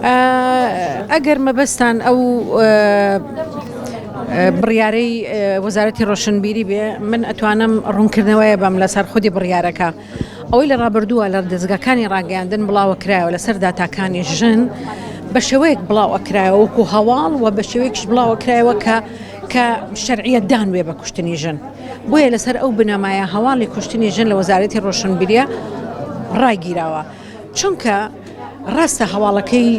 ئەگەر مەبەستان ئەو بڕیارەی وەزارەتی ڕۆشنبیری بێ من ئەتوانم ڕوونکردنەوەیە بەم لەسەر خودی بڕیارەکە ئەوەی لە ڕابردووە لە دەستگاکانی ڕاگەاندن بڵاوە کرایەوە لەسەر داتاکانی ژن بە شێوەیەک بڵاو ئەکرایەوە وەکو هەواڵ و بە شێوەیەکش بڵاو ئەکرایەوە کە شەرعیەت دانوێ بە کوشتنی ژن بۆیە لەسەر ئەو بنەمایە هەواڵی کوشتنی ژن لە وەزارەتی ڕۆشنبیریە ڕایگیراوە چونکە ڕاستە هەواڵەکەی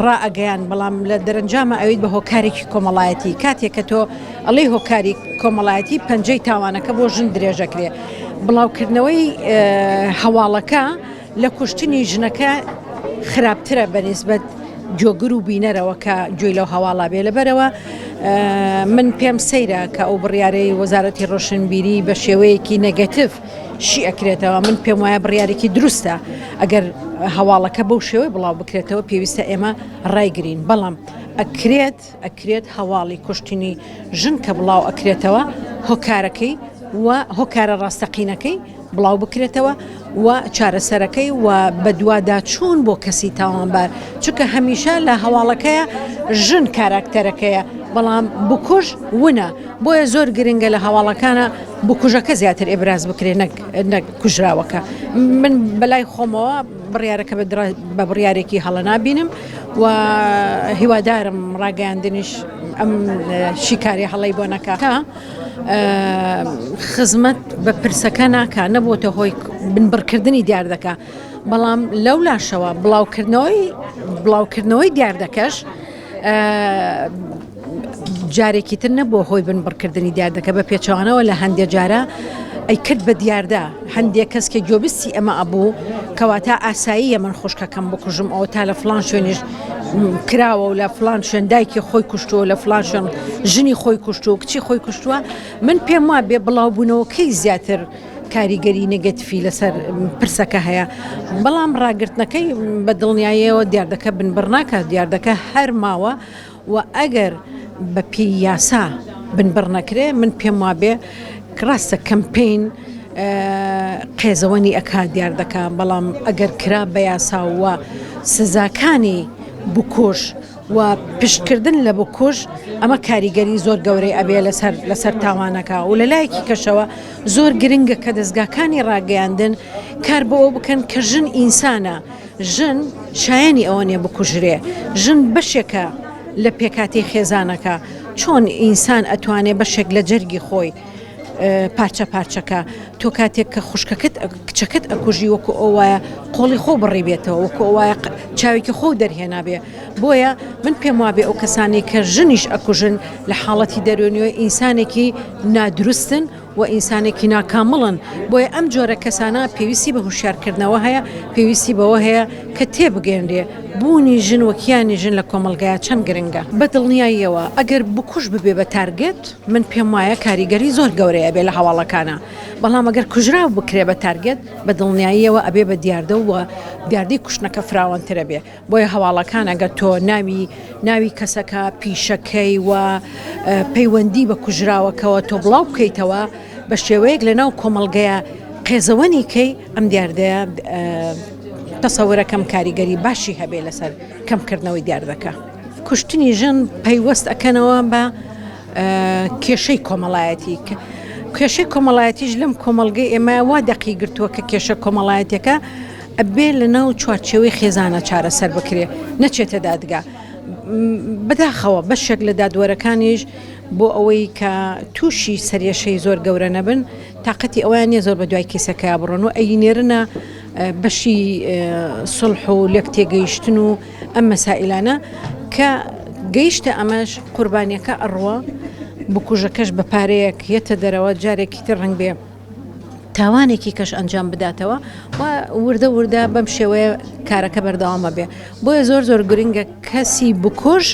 ڕائەگەیان بەڵام لە دەرەنجامە ئەویت بە هۆکارێکی کۆمەڵایەتی کاتێک کە تۆ ئەڵێ هۆکاری کۆمەڵایەتی پەنجەی تاوانەکە بۆ ژن درێژەکرێ بڵاوکردنەوەی هەواڵەکە لە کوشتنی ژنەکە خراپترە بەنسبەت جۆگر و بینەرەوە کە گوێی لەو هەواڵا بێ لەبەرەوە من پێم سەیرە کە ئەو بڕیارەی وەزارەتی ڕۆشنبیری بە شێوەیەکی نەگەتیڤ شی ئەکرێتەوە من پێم وایە بڕیارێکی دروستە ئەگەر هەواڵەکە بەو شێوەی بڵاو بکرێتەوە پێویستە ئێمە ڕایگرین بەڵام ئەکرێت هەواڵی کوشتنی ژن کە بڵاو ئەکرێتەوە هۆکارەکەی و هۆکارە ڕاستەقینەکەی بڵاو بکرێتەوە و چارەسەرەکەی و بە دوواداچوون بۆ کەسی تاوانبار چونکە هەمیشە لە هەواڵەکەیە ژن کاراکتەرەکەیە بەڵام بکوژ وونە بۆیە زۆر گرنگە لە هەواڵەکانە بکوژەکە زیاتر ئێبراز بکرێ نەک کوژراوەکە من بەلای خۆمەوە بڕیارەکە بە بڕیارێکی هەڵە نابینم و هیوادارم ڕاگەیاندنیش ئەم شیکاری هەڵەی بۆ نەکاتە خزمەت بە پرسەکە ناکە نەبووتە هۆی بنبڕکردنی دیاردەکە بەڵام لەو لاشەوە بڵاوکردنەوەی دیاردەکەش جارێکی تر نەبووە هۆی بنبڕکردنی دیاردەکە بە پێچەوانەوە لە هەندێک جارە ئەی کرد بە دیاردە هەندێک کەس کە گوێبستی ئەمە ئەبوو کەواتە ئاساییە من خوشکەکەم بکوژم ئەوە تا لە فلان شوێنیش کراوە و لە فلان شوێن دایکی خۆی کوشتووە لە فلان شوێن ژنی خۆی کوشتووە کچی خۆی کوشتووە من پێم وا بێ بڵاوبوونەوەکەی زیاتر کاریگەری نەگەتیڤی لەسەر پرسەکە هەیە بەڵام ڕاگرتنەکەی بە دڵنیاییەوە دیاردەکە بنبڕ ناکات دیاردەکە هەر ماوە و ئەگەر بە پێی یاسا بنبڕ نەکرێ من پێم وا بێ ڕاستە کەمپین قێزەوەنی ئەکات دیاردەکە بەڵام ئەگەر کرا بە یاسا وە سزاکانی بکوژ و پشتکردن لە بکوژ ئەمە کاریگەری زۆر گەورەی ئەبێ لەسەر تاوانەکە و لە لایەکی کەشەوە زۆر گرنگە کە دەستگاکانی ڕاگەیاندن کار بۆ ئەو بکەن کە ژن ئینسانە ژن شایانی ئەوە نیە بکوژرێ ژن بەشێکە لە پێکاتی خێزانەکە چۆن ئینسان ئەتوانێ بەشێک لە جەرگی خۆی پارچە پارچەکە تۆ کاتێک کە خوشکەکەت کچەکەت ئەکوژی وەکو ئەوایە قۆڵی خۆ بڕی بێتەوە وەکو ئەوایە چاوێکی خۆ دەرهێنابێ بۆیە من پێم وابێ ئەو کەسانی کە ژنیش ئەکوژن لە حاڵەتی دەرونیەوە ئینسانێکی نادروستن و ئینسانێکی ناکامڵن بۆیە ئەم جۆرە کەسانە پێویستی بە هوشیارکردنەوە هەیە پێویستی بەوە هەیە کە تێبگەێنرێ بوونی ژن وەکیانی ژن لە کۆمەلگایە چەند گرنگە بە دڵنیاییەوە ئەگەر بکوژ ببێ بە تارگێت من پێم وایە کاریگەری زۆر گەورەیە بێ لە هەواڵەکانە بەڵام ئەگەر کوژراو بکرێ بە تارگێت بە دڵنیاییەوە ئەبێ بە دیاردە و دیاردەی کوشتنەکە فراوانترە بێ بۆیە هەواڵەکان ئەگەر تۆ ناوی کەسەکە پیشەکەی و پەیوەندی بە کوژراوەکەوە تۆ بڵاو بکەیتەوە بە شێوەیەک لە ناو کۆمەلگەیە قێزەوەنی کەی ئەم دیاردەیە تەسەورەکەم کاریگەری باشی هەبێ لەسەر کەمکردنەوەی دیاردەکە کوشتنی ژن پەیوەست ئەکەنەوە بە کێشەی کۆمەڵایەتی کێشەی کۆمەڵایەتیش لەم کۆمەلگەی ئێمە وا دەقی گرتووە کە کێشە کۆمەڵایەتەکە ئەبێ لە ناو چوارچێوەی خێزانە چارەسەر بکرێ نەچێتە دادگا بەداخەوە بەشێک لە دادوەرەکانیش بۆ ئەوەی کە تووشی سەرێشەی زۆر گەورە نەبن تااقەتی ئەویان نیە زۆر بە دوای کیسەکە بڕۆن و ئەینێرنە بەشی سڵح و لێک تێگەیشتن و ئەم مەسائلانە کە گەیشتە ئەمەش قوربانیەکە ئەڕوە بکوژەکەش بە پارەیەک یەتە دەرەوە جارێکی تر ڕنگ بێ تاوانێکی کەش ئەنجام بداتەوە و وردە بەم شێوەیە کارەکە بەردەوامە بێ بۆیە زۆر گرنگە کەسی بکوژ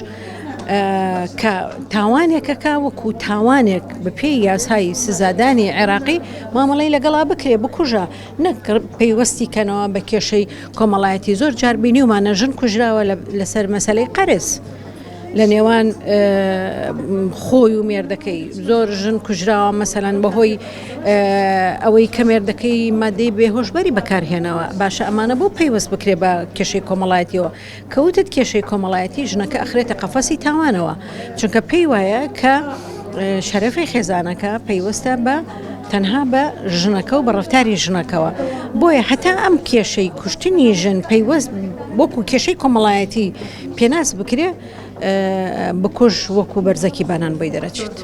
کە تاوانێکەکە وەکو تاوانێک بە پێی یاسایی سزادانی عێراقی مامەڵەی لەگەڵا بکرێ بکوژە نەک پەیوەستی کەنەوە بە کێشەی کۆمەڵایەتی زۆر جار بینیومانە ژن کوژراوە لەسەر مەسەلەی قەرز لە نێوان خۆی و مێردەکەی زۆر ژن کوژراوە مەسەلاً بەهۆی ئەوەی کە مێردەکەی مادەی بێهۆشبەری بەکارهێنەوە باشە ئەمانە بۆ پەیوەست بکرێ بە کێشەی کۆمەڵایەتیەوە کەوتت کێشەی کۆمەڵایەتی ژنەکە ئەخرێتە قەفەسی تاوانەوە چونکە پێی وایە کە شەرەفی خێزانەکە پەیوەستە بە تەنها بە ژنەکە و بە ڕەفتاری ژنەکەوە بۆیە هەتا ئەم کێشەی کوشتنی ژن پەیوەست وەکو کێشەی کۆمەڵایەتی پێناس بکرێ بکوژ وەکو بەرزەکی بانان بۆی دەرەچێت.